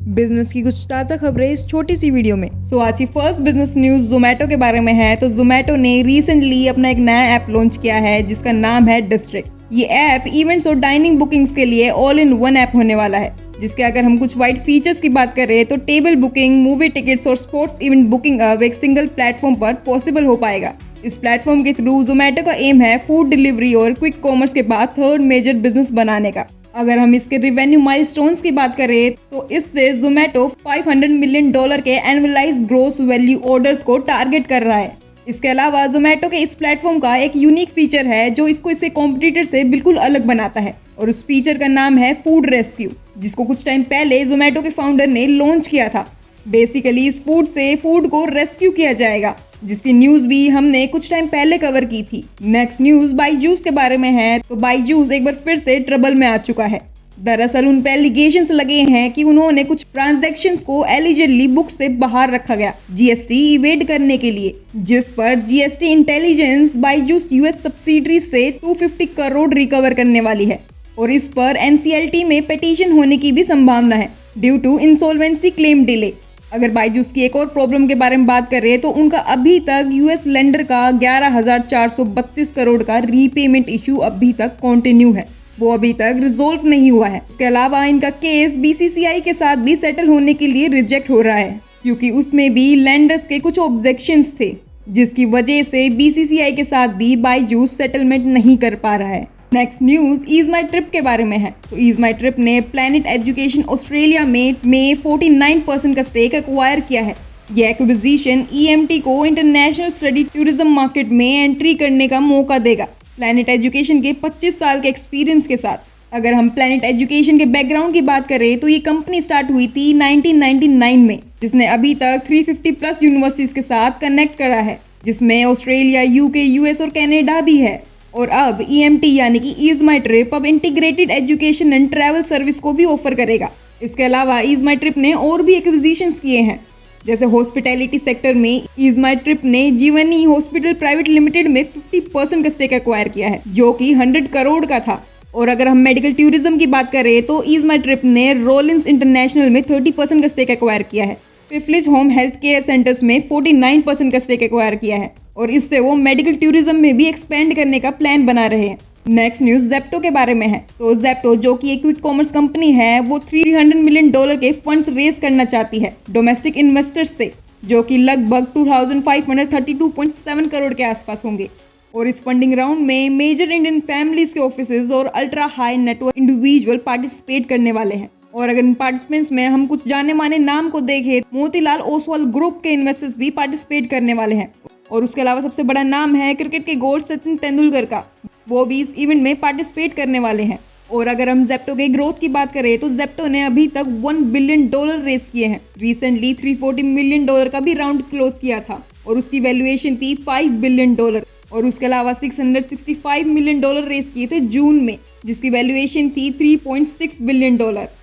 Business की कुछ ताज़ा खबरें इस छोटी सी वीडियो में। आज की फर्स्ट बिजनेस न्यूज जोमेटो के बारे में है। तो जोमेटो ने रिसेंटली अपना एक नया ऐप लॉन्च किया है जिसका नाम है डिस्ट्रिक्ट। ये ऐप इवेंट्स और डाइनिंग बुकिंग्स के लिए ऑल इन वन ऐप होने वाला है, जिसके अगर हम कुछ वाइड फीचर्स की बात करें तो टेबल बुकिंग, मूवी टिकट्स और स्पोर्ट्स इवेंट बुकिंग अब एक सिंगल प्लेटफॉर्म पर पॉसिबल हो पाएगा। इस प्लेटफॉर्म के थ्रू जोमेटो का एम है फूड डिलीवरी और क्विक कॉमर्स के बाद थर्ड मेजर बिजनेस बनाने का। अगर हम इसके रिवेन्यू माइलस्टोन्स की बात करें तो इससे जोमेटो $500 मिलियन के एनुअलाइज्ड ग्रोस वैल्यू ऑर्डर्स को टारगेट कर रहा है। इसके अलावा जोमेटो के इस प्लेटफॉर्म का एक यूनिक फीचर है जो इसको इसके कॉम्पिटिटर से बिल्कुल अलग बनाता है, और उस फीचर का नाम है फूड रेस्क्यू, जिसको कुछ टाइम पहले जोमेटो के फाउंडर ने लॉन्च किया था। बेसिकली इस फूड से फूड को रेस्क्यू किया जाएगा, जिसकी न्यूज भी हमने कुछ टाइम पहले कवर की थी। नेक्स्ट न्यूज बायजूस के बारे में है। तो बायजूस एक बार फिर से ट्रबल में आ चुका है। दरअसल उन पे एलिगेशंस लगे हैं कि उन्होंने कुछ ट्रांजैक्शंस को एलिजिडली बुक से बाहर रखा गया जीएसटी इवेड करने के लिए, जिस पर GST intelligence Byju's US subsidiary से 250 करोड़ रिकवर करने वाली है, और इस पर एनसीएलटी में पिटीशन होने की भी संभावना है due to insolvency claim delay. अगर बायजूस की एक और प्रॉब्लम के बारे में बात करें तो उनका अभी तक यूएस लेंडर का 11,432 करोड़ का रीपेमेंट इशू अभी तक कंटिन्यू है, वो अभी तक रिजोल्व नहीं हुआ है। उसके अलावा इनका केस बीसीसीआई के साथ भी सेटल होने के लिए रिजेक्ट हो रहा है, क्योंकि उसमें भी लेंडर्स के कुछ ऑब्जेक्शंस थे, जिसकी वजह से बीसीसीआई के साथ भी बायजूस सेटलमेंट नहीं कर पा रहा है। नेक्स्ट न्यूज ईज माई ट्रिप के बारे में है। तो ईज माई ट्रिप ने प्लैनेट एजुकेशन ऑस्ट्रेलिया में 49% का स्टेक एक्वायर किया है। यह एक्विजिशन ईएमटी को इंटरनेशनल स्टडी टूरिज्म मार्केट में एंट्री करने का मौका देगा, प्लैनेट एजुकेशन के 25 साल के एक्सपीरियंस के साथ। अगर हम प्लैनेट एजुकेशन के बैकग्राउंड की बात करें तो ये कंपनी स्टार्ट हुई थी 1999 में, जिसने अभी तक 350 प्लस यूनिवर्सिटीज के साथ कनेक्ट करा है, जिसमें ऑस्ट्रेलिया, यूके, यूएस और कनाडा भी है। और अब ईएमटी यानी कि ईज माई ट्रिप अब integrated education and travel service को भी ऑफर करेगा। इसके अलावा ईज माई ट्रिप ने और भी एक्विजिशंस किए हैं, जैसे हॉस्पिटैलिटी सेक्टर में ईज माई ट्रिप ने जीवनी हॉस्पिटल प्राइवेट लिमिटेड में 50% का स्टेक एक्वायर किया है, जो कि 100 करोड़ का था। और अगर हम मेडिकल टूरिज्म की बात करें तो ईज माई ट्रिप ने रोलिंस इंटरनेशनल में 30% का स्टेक एक्वायर किया है। पिफलिज होम हेल्थ केयर सेंटर्स में 49% का स्टेक एक्वायर किया है, और इससे वो मेडिकल टूरिज्म में भी एक्सपेंड करने का प्लान बना रहे हैं। नेक्स्ट न्यूज जेप्टो के बारे में है। तो जेप्टो, जो कि एक क्विक कॉमर्स कंपनी है, वो $300 मिलियन के फंड्स रेज करना चाहती है डोमेस्टिक इन्वेस्टर्स से, जो कि लगभग 2532.7 करोड़ के आसपास होंगे। और इस फंडिंग राउंड में मेजर इंडियन फैमिलीज के ऑफिसेज और ultra high network individual participate करने वाले हैं। और अगर इन पार्टिसिपेंट्स में हम कुछ जाने माने नाम को देखें, मोतीलाल ओसवाल ग्रुप के इन्वेस्टर्स भी पार्टिसिपेट करने वाले हैं। और उसके अलावा सबसे बड़ा नाम है क्रिकेट के गोड सचिन तेंदुलकर का, वो भी इस इवेंट में पार्टिसिपेट करने वाले हैं। और अगर हम जेप्टो के ग्रोथ की बात करें तो जेप्टो ने अभी तक $1 बिलियन रेस किए हैं। रिसेंटली $340 मिलियन का भी राउंड क्लोज किया था, और उसकी वैल्यूएशन थी $5 बिलियन। और उसके अलावा $665 मिलियन रेस किए थे जून में, जिसकी वैल्यूएशन थी $3.6 बिलियन।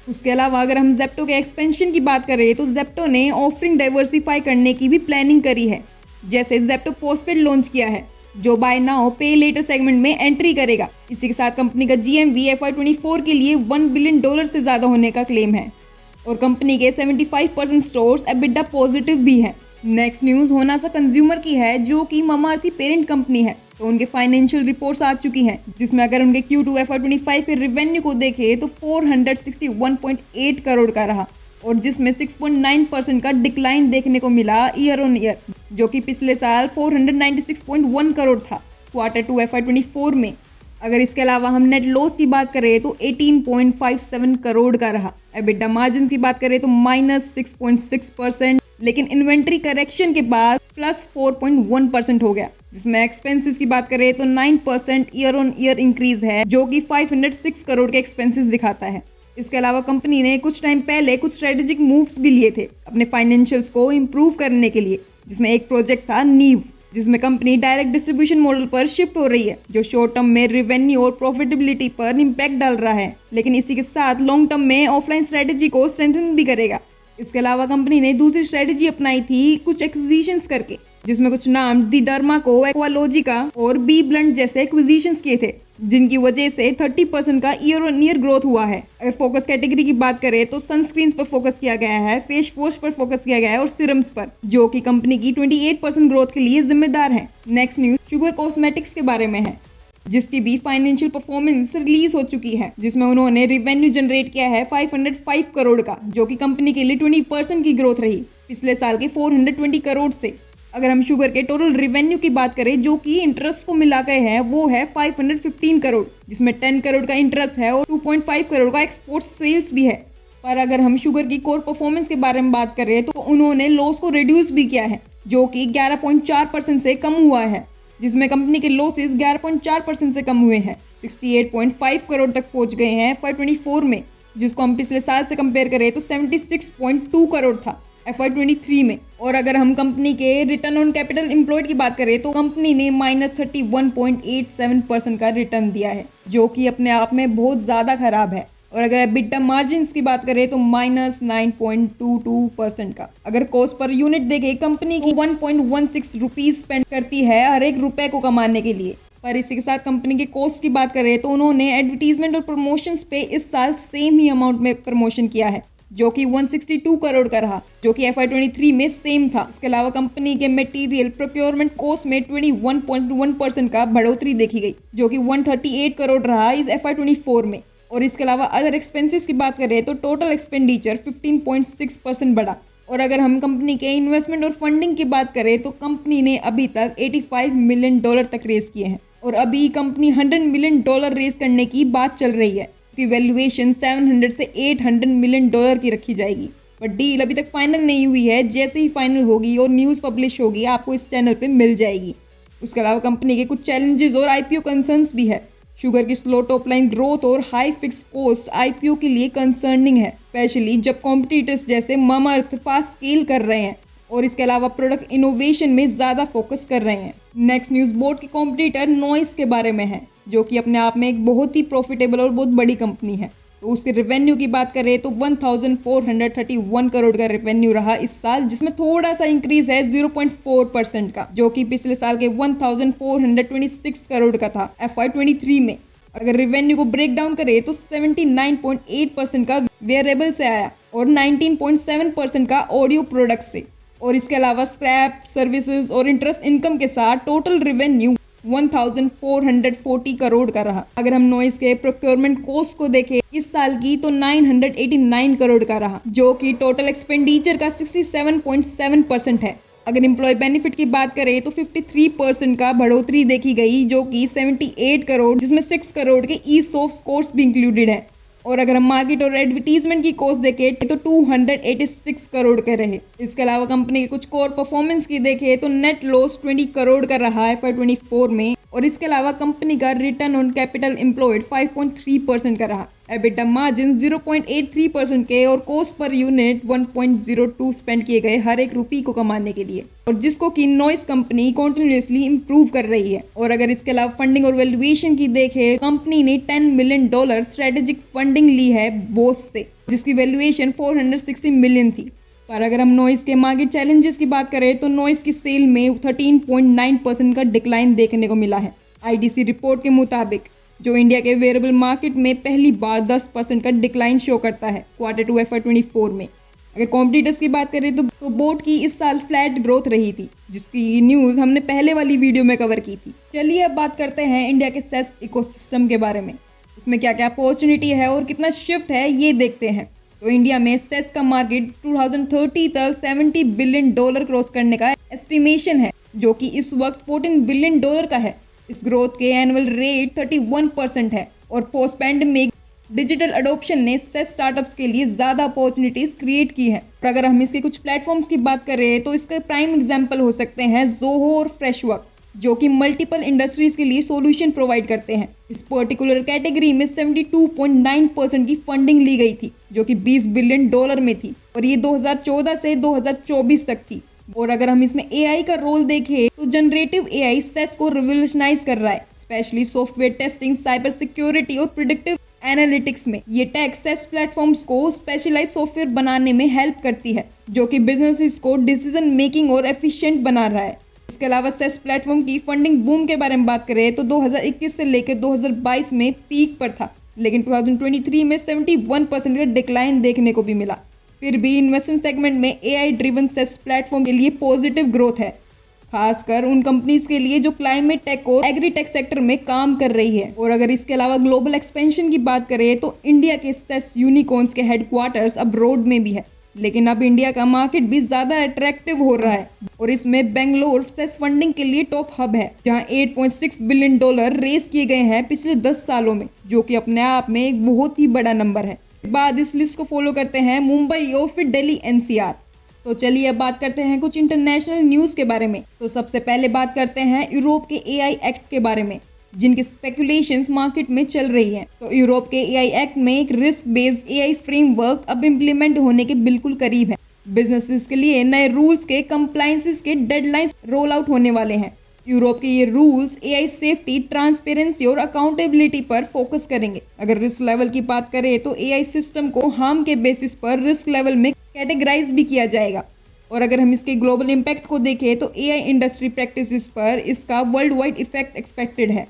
उसके अलावा अगर हम जेप्टो के एक्सपेंशन की बात करें तो जेप्टो ने ऑफरिंग डाइवर्सिफाई करने की भी प्लानिंग करी है, जैसे जेप्टो पोस्टपेड लॉन्च किया है, जो बाय नाउ पे लेटर सेगमेंट में एंट्री करेगा। इसी के साथ कंपनी का GMV FY24 के लिए $1 बिलियन से ज्यादा होने का क्लेम है, और कंपनी के 75% स्टोर्स एबिटा पॉजिटिव भी हैं। नेक्स्ट न्यूज होनासा कंज्यूमर की है, जो कि ममाअर्थ पेरेंट कंपनी है। तो उनके फाइनेंशियल रिपोर्ट्स आ चुकी हैं, जिसमें अगर उनके Q2 FY25 के रेवेन्यू को देखें तो 461.8 करोड़ का रहा, और जिसमें 6.9% का डिक्लाइन देखने को मिला ईयर ऑन ईयर, जो कि पिछले साल 496.1 करोड़ था Q2 FY24 में। अगर इसके अलावा हम नेट लॉस की बात करें तो 18.57 करोड़ का रहा। एबिटा मार्जिन की बात करें तो -6.6%, लेकिन इन्वेंट्री करेक्शन के बाद +4.1% हो गया। जिसमें एक्सपेंसेस की बात करें तो 9% ईयर ऑन ईयर इंक्रीज है, जो कि 506 करोड़ के एक्सपेंसेस दिखाता है। इसके अलावा कंपनी ने कुछ टाइम पहले कुछ स्ट्रेटेजिक मूव्स भी लिए थे अपने फाइनेंशियल्स को इम्प्रूव करने के लिए, जिसमें एक प्रोजेक्ट था नीव, जिसमें कंपनी डायरेक्ट डिस्ट्रीब्यूशन मॉडल पर शिफ्ट हो रही है, जो शॉर्ट टर्म में रेवेन्यू और प्रॉफिटेबिलिटी पर इम्पैक्ट डाल रहा है, लेकिन इसी के साथ लॉन्ग टर्म में ऑफलाइन स्ट्रेटेजी को स्ट्रेंथन भी करेगा। इसके अलावा कंपनी ने दूसरी स्ट्रेटेजी अपनाई थी कुछ एक्विजिशंस करके, जिसमें कुछ नाम दी डर्माको, एक्वालॉजिका और बी ब्लंट जैसे एक्विजिशंस किए थे, जिनकी वजह से 30% का ईयर ऑन ईयर ग्रोथ हुआ है। अगर फोकस कैटेगरी की बात करें तो सनस्क्रीन्स पर फोकस किया गया है, फेस वॉश पर फोकस किया गया है और सिरम्स पर, जो कि कंपनी की 28% ग्रोथ के लिए जिम्मेदार है। नेक्स्ट न्यूज शुगर कॉस्मेटिक्स के बारे में है, जिसकी भी फाइनेंशियल परफॉर्मेंस रिलीज हो चुकी है, जिसमें उन्होंने रेवेन्यू जनरेट किया है 505 करोड़ का, जो कि कंपनी के लिए 20% की ग्रोथ रही पिछले साल के 420 करोड़ से। अगर हम शुगर के टोटल रेवेन्यू की बात करें, जो कि इंटरेस्ट को मिला के है, वो है 515 करोड़, जिसमें 10 करोड़ का इंटरेस्ट है और 2.5 करोड़ का एक्सपोर्ट सेल्स भी है। पर अगर हम शुगर की कोर परफॉर्मेंस के बारे में बात करें तो उन्होंने लॉस को रिड्यूस भी किया है, जो कि 11.4% से कम हुआ है, जिसमें कंपनी के लॉसेस 11.4% से कम हुए हैं, 68.5 करोड़ तक पहुंच गए हैं FY24 में, जिसको हम पिछले साल से कंपेयर करें तो 76.2 करोड़ था FY23 में। और अगर हम कंपनी के रिटर्न ऑन कैपिटल एम्प्लॉयड की बात करें तो कंपनी ने -31.87% का रिटर्न दिया है, जो कि अपने आप में बहुत ज्यादा खराब है। और अगर एबिटा मार्जिन्स की बात करें तो -9.22% का। अगर कॉस्ट पर यूनिट देखें, कंपनी की 1.16 रुपीज स्पेंड करती है हर एक रुपए को कमाने के लिए। पर इसी के साथ कंपनी के कॉस्ट की बात करें तो उन्होंने एडवर्टीजमेंट और प्रमोशंस पे इस साल सेम ही अमाउंट में प्रमोशन किया है, जो कि 162 करोड़ का रहा, जो कि FY23 में सेम था। इसके अलावा कंपनी के मटेरियल प्रोक्योरमेंट कॉस्ट में 21.1% का बढ़ोतरी देखी गई, जो कि 138 करोड़ रहा इस FY24 में। और इसके अलावा अदर एक्सपेंसेस की बात करें तो टोटल एक्सपेंडिचर 15.6% बढ़ा। और अगर हम कंपनी के इन्वेस्टमेंट और फंडिंग की बात करें तो कंपनी ने अभी तक $85 मिलियन तक रेस किए हैं, और अभी कंपनी $100 मिलियन रेस करने की बात चल रही है। इसकी वैल्यूएशन 700 से 800 मिलियन की रखी जाएगी, बट डील अभी तक फाइनल नहीं हुई है। जैसे ही फाइनल होगी और न्यूज पब्लिश होगी, आपको इस चैनल पे मिल जाएगी। उसके अलावा कंपनी के कुछ चैलेंजेस और आईपीओ कंसर्न्स भी है। शुगर की स्लो टॉप लाइन ग्रोथ और हाई फिक्स कॉस्ट आईपीओ के लिए कंसर्निंग है, स्पेशली जब कॉम्पिटिटर्स जैसे ममाअर्थ फास्ट स्केल कर रहे हैं और इसके अलावा प्रोडक्ट इनोवेशन में ज्यादा फोकस कर रहे हैं। नेक्स्ट न्यूज बोर्ड के कॉम्पिटिटर नॉइस के बारे में है, जो कि अपने आप में एक बहुत ही प्रॉफिटेबल और बहुत बड़ी कंपनी है। तो उसके रेवेन्यू की बात करें तो 1431 करोड़ का रेवेन्यू रहा इस साल, जिसमें थोड़ा सा इंक्रीज है 0.4% का, जो कि पिछले साल के 1426 करोड़ का था FY23 में। अगर रेवेन्यू को ब्रेक डाउन करें तो 79.8% का वेयरेबल से आया और 19.7% का ऑडियो प्रोडक्ट से। और इसके अलावा स्क्रैप, सर्विसेज और इंटरेस्ट इनकम के साथ टोटल रेवेन्यू 1440 करोड़ का रहा। अगर हम नॉइस के प्रोक्योरमेंट कॉस्ट को देखें इस साल की तो 989 करोड़ का रहा, जो कि टोटल एक्सपेंडिचर का 67.7% है। अगर एम्प्लॉय बेनिफिट की बात करें तो 53% का बढ़ोतरी देखी गई, जो कि 78 करोड़, जिसमें 6 करोड़ के ई-सॉफ्ट कोर्स भी इंक्लूडेड है। और अगर हम मार्केट और एडवर्टीजमेंट की कॉस्ट देखें तो 286 करोड़ के रहे। इसके अलावा कंपनी के कुछ कोर परफॉर्मेंस की देखें तो नेट लॉस 20 करोड़ का रहा FY24 में। और इसके अलावा कंपनी का रिटर्न ऑन कैपिटल एम्प्लॉयड 5.3% का रहा। एबिटा मार्जिन 0.83% के और कॉस्ट पर यूनिट 1.02 स्पेंड किए गए हर एक रुपये को कमाने के लिए, और जिसको कि नॉइस कंपनी कंटिन्यूअसली इंप्रूव कर रही है। और अगर इसके अलावा फंडिंग और वैल्यूएशन की देखें, कंपनी ने $10 मिलियन स्ट्रेटेजिक फंडिंग ली है बोस से, जिसकी वैल्यूएशन 460 मिलियन थी। पर अगर हम नॉइस के मार्केट चैलेंजेस की बात करें तो नॉइस की सेल में 13.9% का डिक्लाइन देखने को मिला है IDC रिपोर्ट के मुताबिक, जो इंडिया के वेरिएबल मार्केट में पहली बार 10% का डिक्लाइन शो करता है Q2 FY24 में। अगर कॉम्पिटिटर्स की बात करें तो बोट की इस साल फ्लैट ग्रोथ रही थी, जिसकी न्यूज हमने पहले वाली वीडियो में कवर की थी। चलिए अब बात करते हैं इंडिया के सेस इकोसिस्टम के बारे में। उसमें क्या क्या अपॉर्चुनिटी है और कितना शिफ्ट है ये देखते हैं। तो इंडिया में सेस का मार्केट 2030 तक $70 बिलियन क्रॉस करने का एस्टिमेशन है, जो कि इस वक्त $14 बिलियन का है। इस ग्रोथ के एनुअल रेट 31% है। और पोस्ट पैंडेमिक डिजिटल अडॉप्शन ने सेस स्टार्टअप्स के लिए ज्यादा अपॉर्चुनिटीज क्रिएट की है। और अगर हम इसके कुछ प्लेटफॉर्म्स की बात करें तो इसके प्राइम एग्जांपल हो सकते हैं जोहो और फ्रेशवर्क, जो कि मल्टीपल इंडस्ट्रीज के लिए सॉल्यूशन प्रोवाइड करते हैं। इस पर्टिकुलर कैटेगरी में 72.9% की फंडिंग ली गई थी, जो कि $20 बिलियन में थी, और ये 2014 से 2024 तक थी। और अगर हम इसमें AI का रोल देखें तो जनरेटिव AI सेस को रिवोल्यूशनाइज कर रहा है, specially software testing, cyber security और प्रेडिक्टिव एनालिटिक्स में। ये टेक सेस प्लेटफॉर्म्स को स्पेशलाइज सॉफ्टवेयर बनाने में हेल्प करती है, जो कि बिजनेसेस को डिसीजन मेकिंग और एफिशिएंट बना रहा है। इसके अलावा सेस प्लेटफॉर्म की फंडिंग बूम के बारे में बात करें तो 2021 से लेकर 2022 में पीक पर था, लेकिन 2023 में 71% का डिक्लाइन देखने को भी मिला। फिर भी इन्वेस्टमेंट सेगमेंट में AI ड्रिवन सेस प्लेटफॉर्म के लिए पॉजिटिव ग्रोथ है, खासकर उन कंपनीज के लिए जो क्लाइमेट टेक और एग्रीटेक सेक्टर में काम कर रही है। और अगर इसके अलावा ग्लोबल एक्सपेंशन की बात करें तो इंडिया के सेस यूनिकॉर्न्स के हेडक्वार्टर्स अब्रॉड में भी है, लेकिन अब इंडिया का मार्केट भी ज्यादा अट्रैक्टिव हो रहा है और इसमें बेंगलोर सेस फंडिंग के लिए टॉप हब है, जहां $8.6 बिलियन रेस किए गए हैं पिछले 10 सालों में, जो कि अपने आप में एक बहुत ही बड़ा नंबर है। बाद इस लिस्ट को फॉलो करते हैं मुंबई और फिर दिल्ली NCR। तो चलिए अब बात करते हैं कुछ इंटरनेशनल न्यूज के बारे में। तो सबसे पहले बात करते हैं यूरोप के AI एक्ट के बारे में, जिनकी स्पेकुलेशंस मार्केट में चल रही हैं। तो यूरोप के AI एक्ट में एक रिस्क बेस्ड AI फ्रेमवर्क अब इम्प्लीमेंट होने के बिल्कुल करीब है। बिजनेसेस के लिए नए रूल्स के कंप्लायंसेस के डेडलाइंस रोल आउट होने वाले हैं। यूरोप के ये रूल्स AI सेफ्टी, ट्रांसपेरेंसी और अकाउंटेबिलिटी पर फोकस करेंगे। अगर रिस्क लेवल की बात करें तो AI सिस्टम को हार्म के बेसिस पर रिस्क लेवल में कैटेगराइज भी किया जाएगा। और अगर हम इसके ग्लोबल इम्पैक्ट को देखें तो AI इंडस्ट्री प्रैक्टिसेस पर इसका वर्ल्ड वाइड इफेक्ट एक्सपेक्टेड है,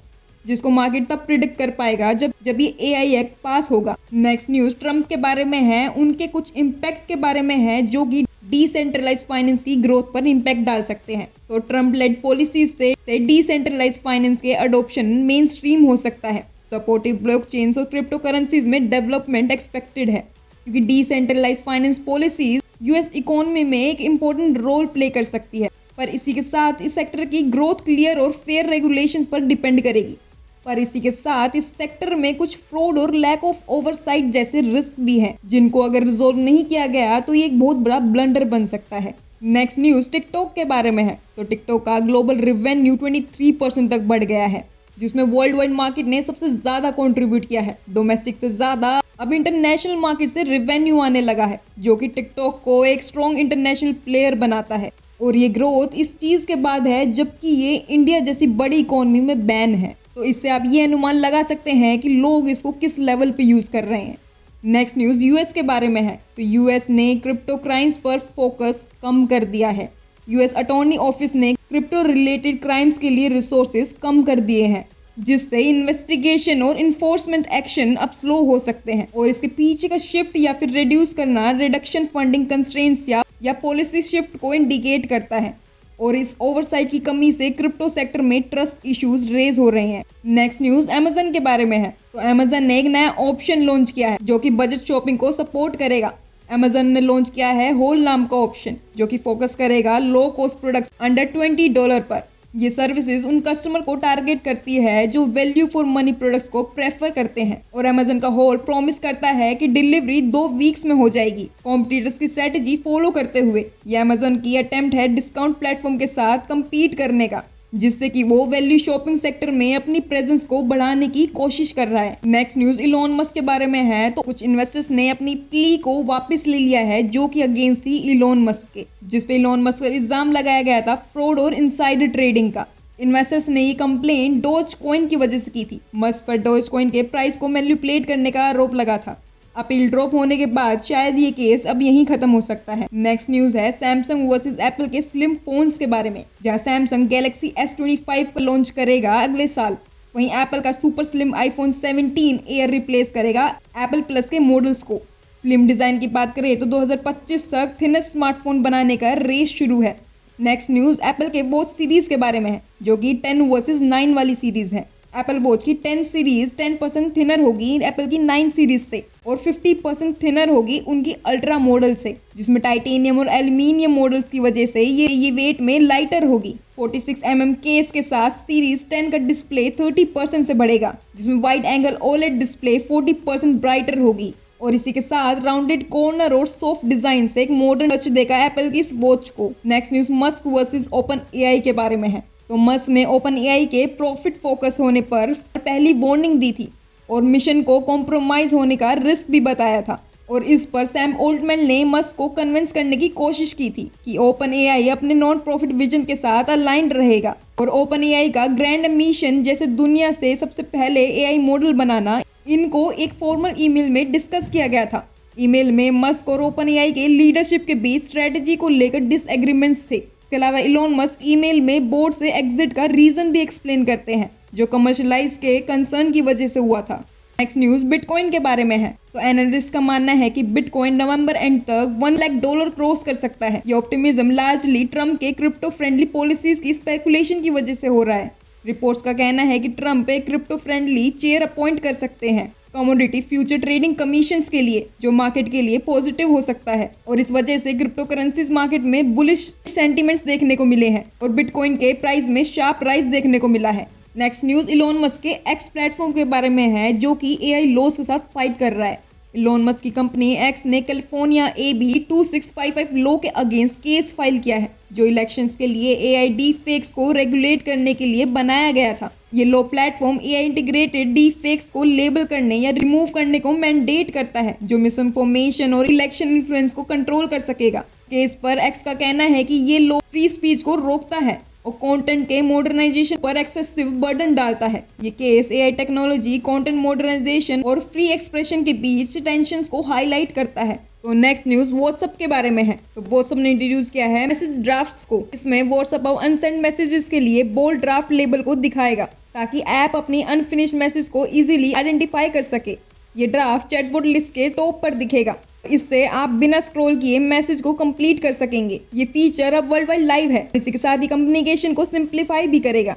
जिसको मार्केट तब प्रिडिक्ट कर पाएगा जब ये AI एक्ट पास होगा। नेक्स्ट न्यूज ट्रम्प के बारे में है, उनके कुछ इम्पैक्ट के बारे में है जो कि डिसेंट्रलाइज फाइनेंस की ग्रोथ पर इम्पैक्ट डाल सकते हैं। तो ट्रम्प लेड पॉलिसीज से डिसेंट्रलाइज फाइनेंस के अडोप्शन मेन स्ट्रीम हो सकता है। सपोर्टिव ब्लॉकचेन्स और क्रिप्टो करेंसीज में डेवलपमेंट एक्सपेक्टेड है, क्योंकि decentralize finance policies US economy में एक इम्पोर्टेंट रोल प्ले कर सकती है, पर इसी के साथ इस सेक्टर की ग्रोथ क्लियर और फेयर रेगुलेशंस पर डिपेंड करेगी। पर इसी के साथ इस सेक्टर में कुछ फ्रॉड और लैक ऑफ ओवरसाइट जैसे रिस्क भी हैं, जिनको अगर रिजोल्व नहीं किया गया तो ये एक बहुत बड़ा ब्लंडर बन सकता है। नेक्स्ट न्यूज टिकटॉक के बारे में है। तो टिकटॉक का ग्लोबल रेवेन्यू 23% तक बढ़ गया है, जिसमें वर्ल्ड वाइड मार्केट ने सबसे ज्यादा कंट्रीब्यूट किया है। डोमेस्टिक से ज्यादा अब इंटरनेशनल मार्केट से रेवेन्यू आने लगा है, जो कि टिकटॉक को एक स्ट्रॉन्ग इंटरनेशनल प्लेयर बनाता है। और ये ग्रोथ इस चीज के बाद है जबकि ये इंडिया जैसी बड़ी इकोनॉमी में बैन है। तो इससे आप ये अनुमान लगा सकते हैं कि लोग इसको किस लेवल पे यूज कर रहे हैं। नेक्स्ट न्यूज US के बारे में है। तो US ने क्रिप्टो क्राइम्स पर फोकस कम कर दिया है। US अटॉर्नी ऑफिस ने क्रिप्टो रिलेटेड क्राइम्स के लिए रिसोर्सेज कम कर दिए हैं, जिससे इन्वेस्टिगेशन और इन्फोर्समेंट एक्शन अब स्लो हो सकते हैं। और इसके पीछे का शिफ्ट या फिर रिड्यूस करना रिडक्शन फंडिंग कंस्ट्रेंट्स या पॉलिसी शिफ्ट को इंडिकेट करता है। और इस ओवरसाइट की कमी से क्रिप्टो सेक्टर में ट्रस्ट इश्यूज रेज हो रहे हैं। नेक्स्ट न्यूज Amazon के बारे में है। तो Amazon ने एक नया ऑप्शन लॉन्च किया है जो कि बजट शॉपिंग को सपोर्ट करेगा। Amazon ने लॉन्च किया है होल नाम का ऑप्शन, जो कि फोकस करेगा लो कॉस्ट प्रोडक्ट्स अंडर $20 पर। ये सर्विसेज उन कस्टमर को टारगेट करती है जो वैल्यू फॉर मनी प्रोडक्ट्स को प्रेफर करते हैं। और Amazon का होल प्रॉमिस करता है कि डिलीवरी 2 वीक्स में हो जाएगी। कॉम्पिटिटर्स की स्ट्रेटेजी फॉलो करते हुए ये Amazon की अटेम्प्ट है डिस्काउंट प्लेटफॉर्म के साथ कम्पीट करने का, जिससे कि वो वैल्यू शॉपिंग सेक्टर में अपनी प्रेजेंस को बढ़ाने की कोशिश कर रहा है। नेक्स्ट न्यूज इलॉन मस्क के बारे में है। तो कुछ इन्वेस्टर्स ने अपनी प्ली को वापस ले लिया है, जो कि अगेंस्ट थी इलॉन मस्क के, जिसपे इलॉन मस्क पर इल्जाम लगाया गया था फ्रॉड और इनसाइडर ट्रेडिंग का। इन्वेस्टर्स ने ये कंप्लेन डोज कॉइन की वजह से की थी। मस्क पर डोज कॉइन के प्राइस को मैनिपुलेट करने का आरोप लगा था। अपील ड्रॉप होने के बाद शायद ये केस अब यहीं खत्म हो सकता है। नेक्स्ट न्यूज है सैमसंग वर्सेस एप्पल के स्लिम फोन्स के बारे में, जहां सैमसंग गैलेक्सी S25 को लॉन्च करेगा अगले साल। वहीं एप्पल का super slim iPhone 17 air replace करेगा एप्पल प्लस के मॉडल्स को। स्लिम डिजाइन की बात करें तो 2025 तक थिनेस्ट स्मार्टफोन बनाने का रेस शुरू है। नेक्स्ट न्यूज एप्पल के वॉच सीरीज के बारे में है, जो कि 10 वर्सेस 9 वाली सीरीज है। एप्पल वॉच की 10 सीरीज 10% थिनर होगी एप्पल की 9 सीरीज से, और 50% थिनर होगी उनकी अल्ट्रा मॉडल से, जिसमें टाइटेनियम और एल्यूमिनियम मॉडल्स की वजह से ये वेट में लाइटर होगी। 46 mm केस के साथ सीरीज 10 का डिस्प्ले 30% से बढ़ेगा, जिसमें wide angle OLED display 40% brighter होगी। और इसी के साथ राउंडेड कॉर्नर और सॉफ्ट डिजाइन से एक मॉडर्न टच देगा एप्पल की इस वॉच को। Next news Musk versus open AI के बारे में है। तो मस्क ने ओपन AI के प्रॉफिट फोकस होने पर पहली वार्निंग दी थी और मिशन को कॉम्प्रोमाइज होने का रिस्क भी बताया था। और इस पर सैम ऑल्टमैन ने मस्क को कन्विंस करने की कोशिश की थी कि ओपन AI अपने नॉन प्रॉफिट विजन के साथ अलाइंड रहेगा। और ओपन AI का ग्रैंड मिशन जैसे दुनिया से सबसे पहले AI मॉडल बनाना, इनको एक फॉर्मल ईमेल में डिस्कस किया गया था। ईमेल में मस्क और ओपन AI के लीडरशिप के बीच स्ट्रेटेजी को लेकर डिसएग्रीमेंट्स थे, इसके अलावा इलोन मस्क ईमेल में बोर्ड से एग्जिट का रीजन भी एक्सप्लेन करते हैं, जो कमर्शियलाइज के कंसर्न की वजह से हुआ था। नेक्स्ट न्यूज बिटकॉइन के बारे में है। तो एनालिस्ट का मानना है कि बिटकॉइन नवंबर एंड तक $1 लाख क्रॉस कर सकता है। ये ऑप्टिमिज्म लार्जली ट्रम्प के क्रिप्टो फ्रेंडली पॉलिसीज की स्पेकुलेशन की वजह से हो रहा है। रिपोर्ट्स का कहना है कि ट्रम्प एक क्रिप्टो फ्रेंडली चेयर अपॉइंट कर सकते हैं कमोडिटी फ्यूचर ट्रेडिंग कमीशंस के लिए, जो मार्केट के लिए पॉजिटिव हो सकता है और इस वजह से क्रिप्टो करेंसीज मार्केट में बुलिश सेंटिमेंट्स देखने को मिले हैं और बिटकॉइन के प्राइस में शार्प राइज देखने को मिला है। नेक्स्ट न्यूज इलोन मस्क के एक्स प्लेटफॉर्म के बारे में है, जो कि एआई लॉस के साथ फाइट कर रहा है। इलोन मस्क की कंपनी एक्स ने कैलिफोर्निया AB 2655 लॉ के अगेंस्ट केस फाइल किया है, जो इलेक्शंस के लिए एआई डीफेक्स को रेगुलेट करने के लिए बनाया गया था। ये law platform AI integrated deepfakes को लेबल करने या रिमूव करने को मैंडेट करता है, जो मिसइंफॉर्मेशन और इलेक्शन इन्फ्लुएंस को कंट्रोल कर सकेगा। केस पर एक्स का कहना है कि ये लॉ फ्री स्पीच को रोकता है और कंटेंट के मॉडर्नाइजेशन पर एक्सेसिव बर्डन डालता है। ये case AI technology, content modernisation और फ्री एक्सप्रेशन के बीच टेंशंस को हाईलाइट करता है। तो नेक्स्ट न्यूज व्हाट्सएप के बारे में है। तो व्हाट्सएप ने इंट्रोड्यूस किया है मैसेज ड्राफ्ट्स को। इसमें व्हाट्सएप अब अनसेंड मैसेजेस के लिए बोल्ड ड्राफ्ट लेबल को दिखाएगा, ताकि ऐप अपनी अनफिनिश्ड मैसेज को इजीली आइडेंटिफाई कर सके। ये ड्राफ्ट चैटबॉट लिस्ट के टॉप पर दिखेगा। इससे आप बिना स्क्रॉल किए मैसेज को कंप्लीट कर सकेंगे। ये फीचर अब वर्ल्ड वाइड लाइव है। इसी के साथ ही कम्युनिकेशन को सिंप्लीफाई भी करेगा।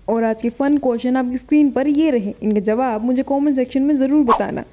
और आज के फन क्वेश्चन आपकी स्क्रीन पर ये रहे, इनके जवाब मुझे कमेंट सेक्शन में जरूर बताना।